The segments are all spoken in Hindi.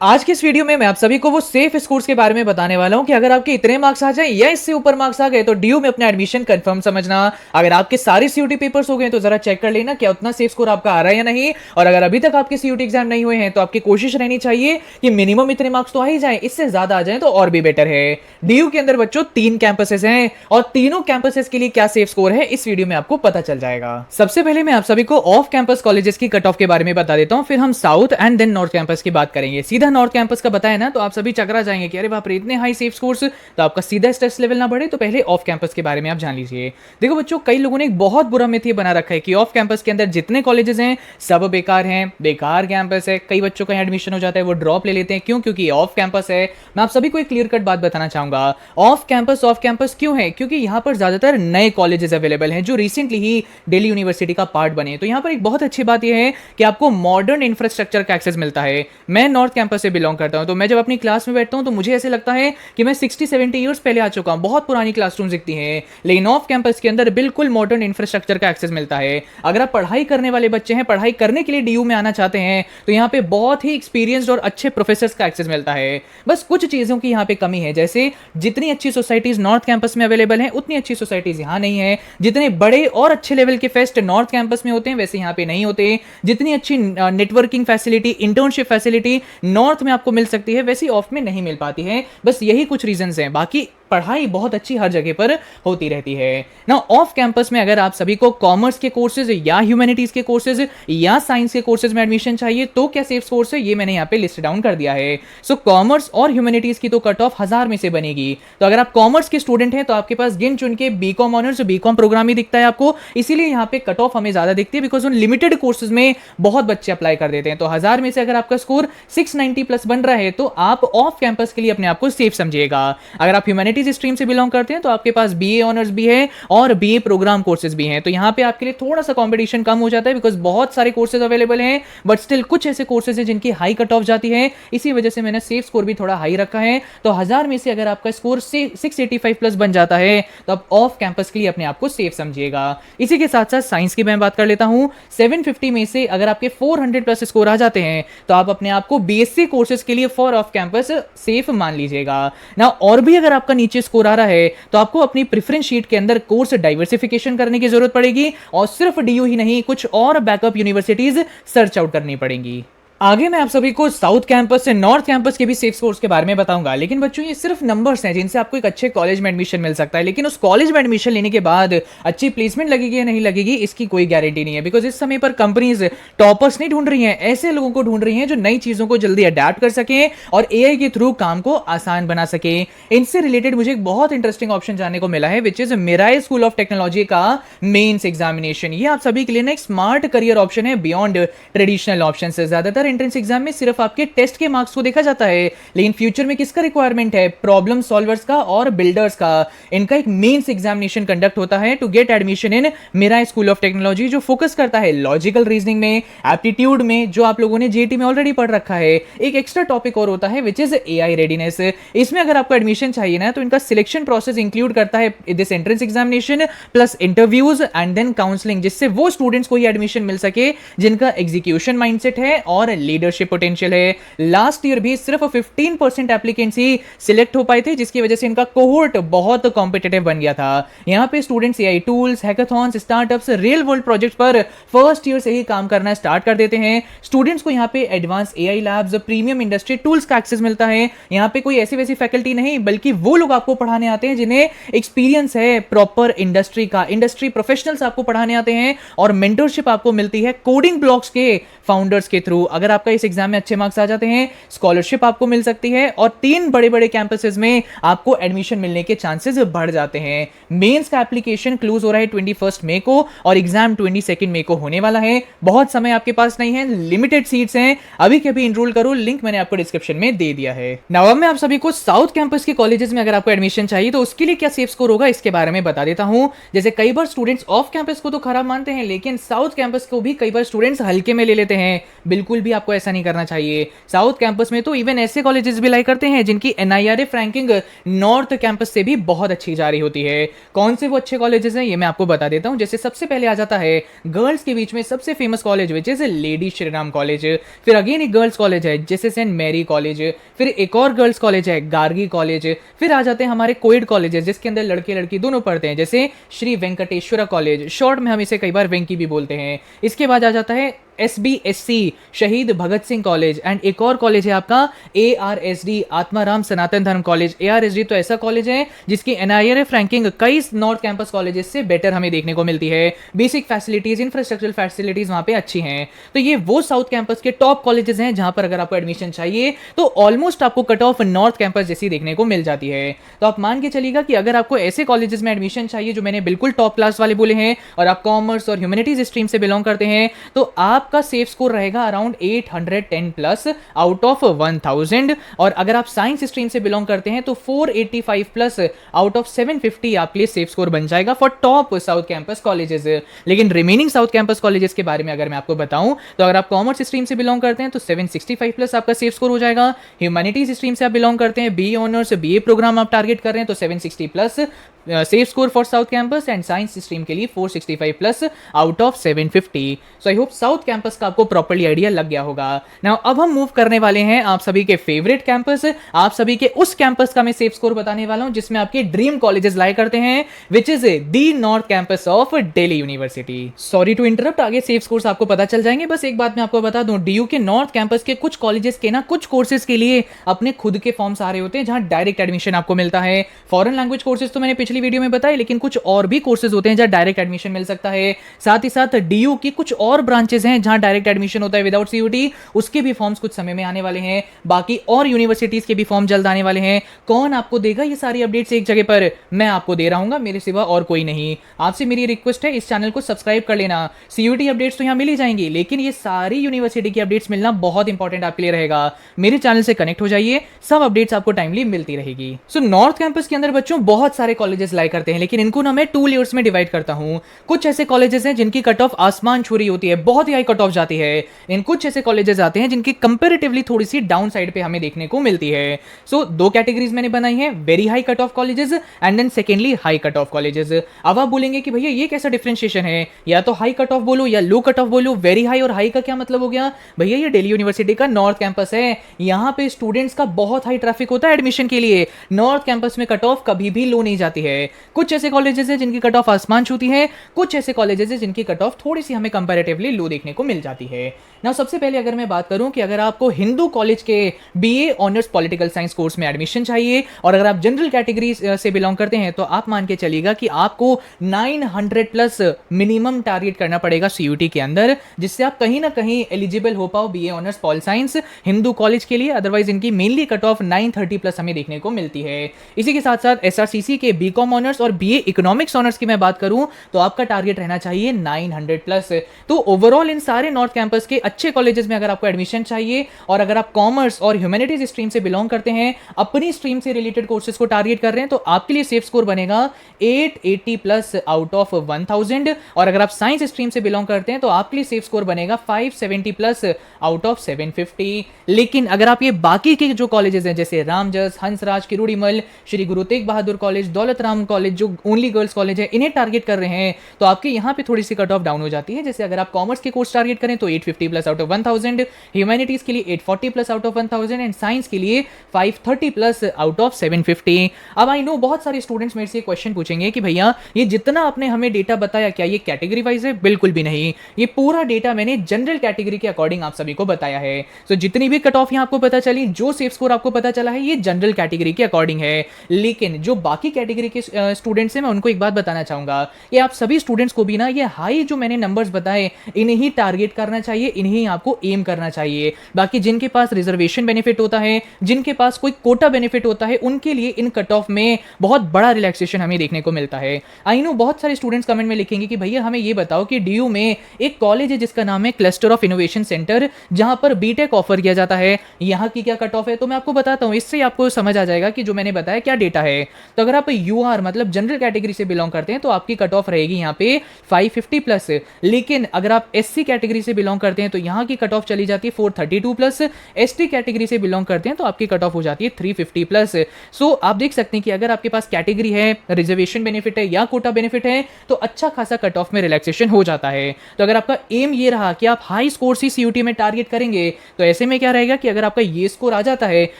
आज की इस वीडियो में मैं आप सभी को वो सेफ स्कोर्स के बारे में बताने वाला हूं कि अगर आपके इतने मार्क्स आ जाएं या इससे ऊपर मार्क्स आ गए तो डीयू में अपना एडमिशन कंफर्म समझना। अगर आपके सारे सीयूटी पेपर्स हो गए तो जरा चेक कर लेना क्या उतना सेफ स्कोर आपका आ रहा है या नहीं। और अगर अभी तक आपके सीयूटी एग्जाम नहीं हुए हैं तो आपकी कोशिश रहनी चाहिए कि मिनिमम इतने मार्क्स तो आ ही जाए, इससे ज्यादा आ जाए तो और भी बेटर है। डीयू के अंदर बच्चों 3 कैंपसेस हैं और तीनों कैंपसेस के लिए क्या सेफ स्कोर है इस वीडियो में आपको पता चल जाएगा। सबसे पहले मैं आप सभी को ऑफ कैंपस कॉलेजेस की कट ऑफ के बारे में बता देता हूं, फिर हम south and then north campus की बात करेंगे। सीधा नॉर्थ कैंपस का है ना तो आप सभी चकरा जाएंगे कि अरे बाप रे इतने हाई सेफ स्कोर्स, तो आपका सीधा स्ट्रेस लेवल ना बढ़े तो पहले ऑफ कैंपस के बारे में आप जान लीजिए। देखो बच्चों, कई लोगों ने एक बहुत बुरा मिथ ये बना रखा है कि ऑफ कैंपस के अंदर जितने कॉलेजेस हैं सब बेकार हैं, बेकार कैंपस है। कई बच्चों का एडमिशन हो जाता है, वो ड्रॉप ले लेते हैं। क्यों? क्योंकि ऑफ कैंपस है। मैं आप सभी को एक क्लियर कट बात बताना चाहूंगा। ऑफ कैंपस क्यों है? क्योंकि यहां पर ज्यादातर नए कॉलेजेस अवेलेबल हैं जो रिसेंटली ही दिल्ली यूनिवर्सिटी का पार्ट बने। तो यहां पर एक बहुत अच्छी बात यह है कि आपको मॉडर्न इंफ्रास्ट्रक्चर का एक्सेस मिलता है। मैं नॉर्थ कैंपस से बिलोंग करता हूं, तो मैं जब अपनी क्लास में बैठता हूं तो मुझे ऐसे लगता है कि मैं 60-70 इयर्स पहले आ चुका हूं। बहुत पुरानी क्लासरूम दिखती हैं, लेकिन ऑफ कैंपस के अंदर बिल्कुल मॉडर्न इंफ्रास्ट्रक्चर का एक्सेस मिलता है। अगर आप पढ़ाई करने वाले बच्चे हैं, पढ़ाई करने के लिए डीयू में आना चाहते हैं, तो यहां पे बहुत ही एक्सपीरियंस्ड और अच्छे प्रोफेसर्स का एक्सेस मिलता है। बस कुछ चीजों की यहां पे कमी है, जैसे जितनी अच्छी सोसाइटीज नॉर्थ कैंपस में अवेलेबल हैं उतनी अच्छी सोसाइटीज यहां नहीं है। जितने बड़े और अच्छे लेवल के फेस्ट नॉर्थ कैंपस में होते हैं वैसे यहां पे नहीं होते। जितनी अच्छी networking facility, internship facility north में आपको मिल सकती है वैसी ऑफ में नहीं मिल पाती है। बस यही कुछ रीजंस हैं, बाकी पढ़ाई बहुत अच्छी हर जगह पर होती रहती है ना। ऑफ कैंपस में अगर आप सभी को कॉमर्स के कोर्सेज या ह्यूमैनिटीज के कोर्सेज या साइंस के कोर्सेज में एडमिशन चाहिए तो क्या सेफ कोर्स है ये मैंने यहां पे लिस्ट डाउन कर दिया है। सो कॉमर्स और ह्यूमैनिटीज की तो कट ऑफ 1000 में से बनेगी। तो अगर आप कॉमर्स के स्टूडेंट हैं तो आपके पास गिन चुन के बीकॉम ऑनर्स, बीकॉम प्रोग्राम ही दिखता है आपको, इसीलिए यहां पे कट ऑफ हमें ज्यादा दिखती है, बिकॉज उन लिमिटेड कोर्सेज में बहुत बच्चे अप्लाई कर देते हैं। तो 1000 में से अगर आपका स्कोर 690 प्लस बन रहा है तो आप ऑफ कैंपस के लिए अपने आप को सेफ समझिएगा। अगर आप ह्यूमैनिटीज स्ट्रीम से बिलोंग करते हैं तो आपके पास बीए ऑनर्स भी है और बीए प्रोग्राम कोर्सेज भी हैं, तो यहां पे आपके लिए थोड़ा सा कंपटीशन कम हो जाता है, बिकॉज बहुत सारे कोर्सेज अवेलेबल हैं, बट स्टिल कुछ ऐसे कोर्सेज हैं जिनकी हाई कट ऑफ जाती है। इसी वजह से मैंने सेफ स्कोर भी थोड़ा हाई रखा है। तो 1000 में से अगर आपका स्कोर 685 प्लस बन जाता है तो आप ऑफ कैंपस के लिए अपने आप को सेफ समझिएगा। इसी के साथ साथ साइंस की मैं बात कर लेता हूं। 750 में से अगर आपके 400 प्लस स्कोर आ जाते हैं तो आप अपने आप को बीएससी कोर्सेज के लिए फॉर ऑफ कैंपस सेफ मान लीजिएगा ना। और भी अगर आपका नीचे स्कोर आ रहा है तो आपको अपनी प्रेफरेंस शीट के अंदर कोर्स डाइवर्सिफिकेशन करने की जरूरत पड़ेगी और सिर्फ डीयू ही नहीं, कुछ और बैकअप यूनिवर्सिटीज सर्च आउट करनी पड़ेंगी। आगे मैं आप सभी को साउथ कैंपस से नॉर्थ कैंपस के भी सेफ स्कोर्स के बारे में बताऊंगा, लेकिन बच्चों ये सिर्फ नंबर्स हैं जिनसे आपको एक अच्छे कॉलेज में एडमिशन मिल सकता है, लेकिन उस कॉलेज में एडमिशन लेने के बाद अच्छी प्लेसमेंट लगेगी या नहीं लगेगी इसकी कोई गारंटी नहीं है। बिकॉज इस समय पर कंपनीज टॉपर्स नहीं ढूंढ रही हैं, ऐसे लोगों को ढूंढ रही हैं जो नई चीजों को जल्दी अडेप्ट कर सके और एआई के थ्रू काम को आसान बना सके। इनसे रिलेटेड मुझे एक बहुत इंटरेस्टिंग ऑप्शन जानने को मिला है, which is Mirai School of Technology का मेंस एग्जामिनेशन। ये आप सभी के लिए ना एक स्मार्ट करियर ऑप्शन है बियॉन्ड ट्रेडिशनल ऑप्शन से। ज्यादातर एंट्रेंस एग्जाम में सिर्फ आपके टेस्ट के मार्क्स को देखा जाता है, लेकिन फ्यूचर में किसका रिक्वायरमेंट है? प्रॉब्लम सॉल्वर्स का और बिल्डर्स का। इनका एक मेंस एग्जामिनेशन कंडक्ट होता है to get admission in Mirai School of Technology, जो फोकस करता है लॉजिकल रीजनिंग में, एप्टीट्यूड में, जो आप लोगों ने जेटी में ऑलरेडी पढ़ रखा है। एक एक्स्ट्रा टॉपिक और होता है विच इज एआई रेडीनेस। इसमें अगर आपको एडमिशन चाहिए ना तो इनका सिलेक्शन प्रोसेस इंक्लूड करता है this entrance examination plus interviews and then counselling, जिससे वो स्टूडेंट्स को ही एडमिशन मिल सके जिनका एग्जीक्यूशन माइंडसेट है और लीडरशिप पोटेंशियल है। लास्ट ईयर भी सिर्फ 15% एप्लीकेंट्स ही सिलेक्ट हो पाए थे, जिसकी वजह से इनका कोहोर्ट बहुत कॉम्पिटिटिव बन गया था। यहां पे students AI tools, hackathons, startups, real world projects पर फर्स्ट ईयर से ही काम करना स्टार्ट कर देते हैं। स्टूडेंट्स को यहां पे advance AI labs, premium industry tools का एक्सेस मिलता है। यहां पे कोई ऐसी वैसी फैकल्टी नहीं, बल्कि वो लोग आपको पढ़ाने आते हैं जिन्हें एक्सपीरियंस है प्रॉपर इंडस्ट्री का। इंडस्ट्री प्रोफेशनल्स आपको पढ़ाने आते हैं और मेंटरशिप आपको मिलती है कोडिंग ब्लॉक्स के फाउंडर्स के थ्रू। अगर आपका इस एग्जाम में अच्छे मार्क्स आ जाते हैं, स्कॉलरशिप आपको मिल सकती है और 3 बड़े बड़े कैंपसेस में आपको एडमिशन मिलने के चांसेस बढ़ जाते हैं। मेंस का एप्लीकेशन क्लोज हो रहा है 21 मई को और एग्जाम 22 मई को होने वाला है। बहुत समय आपके पास नहीं है, लिमिटेड सीट्स हैं, अभी के अभी इनरोल करो, लिंक मैंने आपको डिस्क्रिप्शन में दे दिया है। नाउ मैं आप सभी को साउथ कैंपस के कॉलेजेस में अगर आपको एडमिशन चाहिए तो उसके लिए क्या सेफ स्कोर होगा इसके बारे में बता देता हूं। जैसे कई बार स्टूडेंट्स ऑफ कैंपस को तो खराब मानते हैं, लेकिन साउथ कैंपस को भी कई बार स्टूडेंट्स हल्के में ले लेते हैं। बिल्कुल भी आपको ऐसा नहीं करना चाहिए। साउथ कैंपस में तो इवन ऐसे कॉलेजेस भी लाई करते हैं जिनकी NIRF रैंकिंग नॉर्थ कैंपस से भी बहुत अच्छी जा रही होती है। कौन से वो अच्छे कॉलेजेस हैं ये मैं आपको बता देता हूं। जैसे सबसे पहले आ जाता है गर्ल्स के बीच में सबसे famous college which is lady Shriram college. फिर अगेन एक गर्ल्स कॉलेज है जैसे सेंट मैरी कॉलेज। फिर एक और गर्ल्स कॉलेज है गार्गी कॉलेज। फिर आ जाते हैं हमारे कोएड कॉलेजेस जिसके अंदर लड़के लड़की दोनों पढ़ते हैं, जैसे श्री वेंकटेश्वरा कॉलेज, शॉर्ट में हम इसे कई बार वेंकी भी बोलते हैं। इसके बाद आ जाता है SBSC शहीद भगत सिंह कॉलेज, एंड एक और कॉलेज है आपका ARSD आत्माराम सनातन धर्म कॉलेज। ARSD तो ऐसा कॉलेज है जिसकी NIRF रैंकिंग कई नॉर्थ कैंपस कॉलेजेस से बेटर हमें देखने को मिलती है। बेसिक फैसिलिटीज, इंफ्रास्ट्रक्चरल फैसिलिटीज वहां पे अच्छी हैं। तो ये वो साउथ कैंपस के टॉप कॉलेजेस हैं जहां पर अगर आपको एडमिशन चाहिए तो ऑलमोस्ट आपको कट ऑफ नॉर्थ कैंपस जैसी देखने को मिल जाती है। तो आप मान के चलिएगा कि अगर आपको ऐसे कॉलेजेस में एडमिशन चाहिए जो मैंने बिल्कुल टॉप क्लास वाले बोले हैं और आप कॉमर्स और ह्यूमैनिटीज स्ट्रीम से बिलोंग करते हैं, तो आपका सेफ स्कोर रहेगा अराउंड 810 प्लस आउट ऑफ 1000। और अगर आप साइंस स्ट्रीम से बिलोंग करते हैं तो 485 प्लस आउट ऑफ 750 आपके लिए सेफ स्कोर बन जाएगा for top south campus colleges. लेकिन रिमेनिंग साउथ कैंपस कॉलेजेस के बारे में अगर मैं आपको बताऊं तो अगर आप कॉमर्स स्ट्रीम से बिलोंग करते हैं तो 765 प्लस आपका सेफ स्कोर हो जाएगा। ह्यूमैनिटीज स्ट्रीम से आप बिलोंग करते हैं, BA ऑनर्स BA प्रोग्राम आप टारगेट कर रहे हैं तो 760 plus safe score for south campus, and science stream के लिए 465 plus out of 750। So I hope south campus का आपको प्रॉपर्ली आइडिया लग गया होगा। नाउ अब हम मूव करने वाले हैं आप सभी के फेवरेट कैंपस, आप सभी के उस कैंपस का मैं सेफ स्कोर बताने वाला हूं जिसमें आपके ड्रीम कॉलेजेस लाई करते हैं, which is the north campus of Delhi University. Sorry to interrupt, आगे सेफ स्कोर्स आपको पता चल जाएंगे। बस एक बात मैं आपको बता दूं, DU के नॉर्थ कैंपस के कुछ कॉलेजेस के ना कुछ कोर्सेज के लिए अपने खुद के फॉर्म्स आ रहे होते हैं जहां डायरेक्ट एडमिशन आपको मिलता है। फॉरेन लैंग्वेज कोर्सेज तो मैंने पिछली वीडियो में बताया, लेकिन कुछ और भी कोर्सेज होते हैं जहां डायरेक्ट एडमिशन मिल सकता है। साथ ही साथ DU की कुछ और ब्रांचेस हैं जहां डायरेक्ट एडमिशन होता है विदाउट CUT, उसके भी फॉर्म्स कुछ समय में आने वाले हैं। बाकी और यूनिवर्सिटीज के भी फॉर्म जल्द आने वाले हैं। कौन आपको देगा ये सारी अपडेट्स एक जगह पर? मैं आपको दे रहा हूं, मेरे सिवा और कोई नहीं। आपसे मेरी रिक्वेस्ट है इस चैनल को सब्सक्राइब कर लेना। CUT अपडेट्स तो यहां मिल ही जाएंगी, लेकिन ये सारी यूनिवर्सिटी की अपडेट्स मिलना बहुत इंपॉर्टेंट आपके लिए रहेगा। मेरे चैनल से कनेक्ट हो जाइए, सब अपडेट्स आपको टाइमली मिलती रहेगी। सो नॉर्थ कैंपस के अंदर बच्चों बहुत सारे कॉलेजेस लाई करते हैं, लेकिन इनको ना मैं 2 लेयर्स में डिवाइड करता हूं। कुछ ऐसे कॉलेजेस हैं जिनकी कट ऑफ आसमान छू रही होती है, बहुत ही हाई कट ऑफ जाती है। इन कुछ ऐसे कॉलेजेस आते हैं जिनकी कंपैरेटिवली थोड़ी सी डाउन साइड पे हमें देखने को मिलती है। सो 2 कैटेगरीज मैंने बनाई है, very high cut off colleges and then secondly high cut off colleges. अब आप बोलेंगे कि भैया ये कैसा डिफरेंशिएशन है, या तो हाई कट ऑफ बोलो या लो कट ऑफ बोलो, वेरी हाई और हाई का क्या मतलब हो गया? भैया ये दिल्ली यूनिवर्सिटी का नॉर्थ कैंपस है, यहां पे स्टूडेंट्स का बहुत हाई ट्रैफिक होता है एडमिशन के लिए। नॉर्थ कैंपस में कट ऑफ कभी भी लो नहीं जाती है। कुछ ऐसे कॉलेजेस हैं जिनकी कट ऑफ आसमान छूती है, कुछ ऐसे कॉलेजेस हैं जिनकी कट ऑफ थोड़ी सी हमें कंपैरेटिवली लो देखने को मिल जाती है। ना सबसे पहले अगर मैं बात करूं कि अगर आपको हिंदू कॉलेज के BA honours political science course में एडमिशन चाहिए और अगर आप जनरल कैटेगरी से बिलोंग करते हैं तो आप मान के चलिएगा कि आपको 900 प्लस मिनिमम टारगेट करना पड़ेगा CUT के अंदर, जिससे आप कहीं ना कहीं एलिजिबल हो पाओ BA honours pol science Hindu college के लिए। अदरवाइज इनकी मेनली कट ऑफ 930 प्लस हमें देखने को मिलती है। इसी के साथ साथ SRCC के BCom ऑनर्स और BA इकोनॉमिक्स ऑनर्स की मैं बात करूं तो आपका टारगेट रहना चाहिए 900 प्लस। तो ओवरऑल इन सारे नॉर्थ कैंपस के अच्छे कॉलेजेस में अगर आपको एडमिशन चाहिए और अगर आप कॉमर्स और ह्यूमैनिटीज स्ट्रीम से बिलोंग करते हैं, अपनी स्ट्रीम से रिलेटेड कोर्सेज को टारगेट कर रहे हैं, तो आपके लिए सेफ स्कोर बनेगा 880 प्लस आउट ऑफ 1000। और अगर आप साइंस स्ट्रीम से बिलोंग करते हैं तो आपके लिए सेफ स्कोर बनेगा 570 प्लस आउट ऑफ 750। लेकिन अगर आप ये बाकी के जो कॉलेजेस हैं जैसे रामजस, हंसराज, किरोड़ीमल, श्री गुरु तेग बहादुर कॉलेज, दौलत राम कॉलेज जो ओनली गर्ल्स कॉलेज है, इन्हें टारगेट कर रहे हैं, तो आपके यहाँ पे थोड़ी सी कट ऑफ डाउन हो जाती है। जैसे अगर आप कॉमर्स के कोर्स टारगेट करें तो 850 प्लस आउट ऑफ 1000, ह्यूमैनिटीज के लिए 840 plus out of 1000 and science के लिए 530 प्लस आउट ऑफ 750। अब आई नो बहुत सारे स्टूडेंट्स मेरे से क्वेश्चन पूछेंगे कि भैया ये जितना आपने हमें डेटा बताया क्या ये कैटेगरी वाइज है? बिल्कुल भी नहीं, ये पूरा डेटा मैंने जनरल कैटेगरी के अकॉर्डिंग आप सभी को बताया है। सो जितनी भी कट ऑफ यहाँ आपको पता चली, जो सेफ स्कोर आपको पता चला है, ये जनरल कैटेगरी के अकॉर्डिंग है। लेकिन जो बाकी कैटेगरी के स्टूडेंट्स हैं मैं उनको एक बात बताना चाहूंगा, ये आप सभी स्टूडेंट्स को भी ना ये हाई जो मैंने नंबर्स बताए इन्हें ही टारगेट करना चाहिए, इन्हें आपको एम करना चाहिए। बाकी जिनके पास रिजर्वेशन बेनिफिट होता है, जिनके पास कोई कोटा बेनिफिट होता है, उनके लिए इन कट ऑफ में बहुत बड़ा रिलैक्सेशन हमें देखने को मिलता है। आई नो बहुत सारे स्टूडेंट्स कमेंट में लिखेंगे कि भैया हमें ये बताओ कि DU में एक कॉलेज है जिसका नाम है क्लस्टर ऑफ इनोवेशन सेंटर, जहां पर बीटेक ऑफर किया जाता है, यहाँ की क्या कट ऑफ है? तो मैं आपको बताता हूँ, इससे आपको समझ आ जाएगा कि जो मैंने बताया क्या डेटा है। तो अगर आप UR मतलब जनरल कैटेगरी से बिलोंग करते हैं तो आपकी कट ऑफ रहेगी यहाँ पे 550 प्लस। लेकिन अगर आप SC कैटेगरी कैटेगरी से बिलोंग करते हैं तो यहाँ की कट ऑफ चली जाती है 432 प्लस, एसटी कैटेगरी से बिलोंग करते हैं तो आपकी कट ऑफ हो जाती है 350 प्लस। सो आप देख सकते हैं कि अगर आपके पास कैटेगरी है, रिजर्वेशन बेनिफिट है या कोटा बेनिफिट है तो अच्छा खासा कट ऑफ में रिलैक्सेशन हो जाता है। तो अगर आपका एम ये रहा कि आप हाई स्कोर ही सीयूटी में टारगेट करेंगे तो ऐसे में क्या रहेगा कि अगर आपका ये स्कोर आ जाता है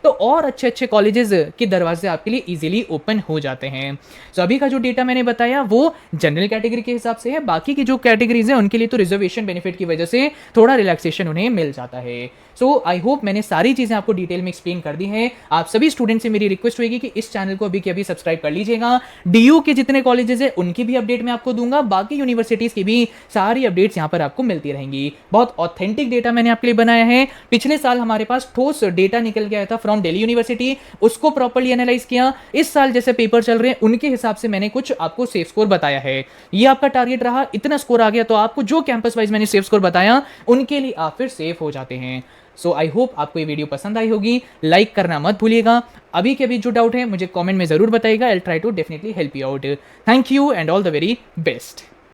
तो और अच्छे अच्छे कॉलेजेस के दरवाजे आपके लिए इजीली ओपन हो जाते हैं। तो अभी का जो डेटा मैंने बताया वो जनरल कैटेगरी के हिसाब से है, बाकी की जो कैटेगरीज है उनके लिए तो रिजर्वेशन बेनिफिट की वजह से थोड़ा रिलैक्सेशन उन्हें मिल जाता है। सो आई होप मैंने सारी चीजें आपको डिटेल में एक्सप्लेन कर दी हैं। आप सभी स्टूडेंट से मेरी रिक्वेस्ट होगी कि इस चैनल को अभी के अभी सब्सक्राइब कर लीजिएगा। डीयू के जितने कॉलेजेस है उनकी भी अपडेट मैं आपको दूंगा, बाकी यूनिवर्सिटीज की भी सारी अपडेट्स यहां पर आपको मिलती रहेंगी। बहुत ऑथेंटिक डेटा मैंने आपके लिए बनाया है। पिछले साल हमारे पास ठोस डेटा निकल गया था फ्रॉम दिल्ली यूनिवर्सिटी, उसको प्रॉपर्ली एनालाइज किया। इस साल जैसे पेपर चल रहे हैं उनके हिसाब से मैंने कुछ आपको सेफ स्कोर बताया है। ये आपका टारगेट रहा, इतना स्कोर आ गया तो आपको जो कैंपस वाइज मैंने सेफ स्कोर बताया उनके लिए आप फिर सेफ हो जाते हैं। सो आई होप आपको ये वीडियो पसंद आई होगी, लाइक करना मत भूलिएगा। अभी के अभी जो डाउट है मुझे कमेंट में जरूर बताइएगा, I will try to definitely help you out. Thank you and all the very best.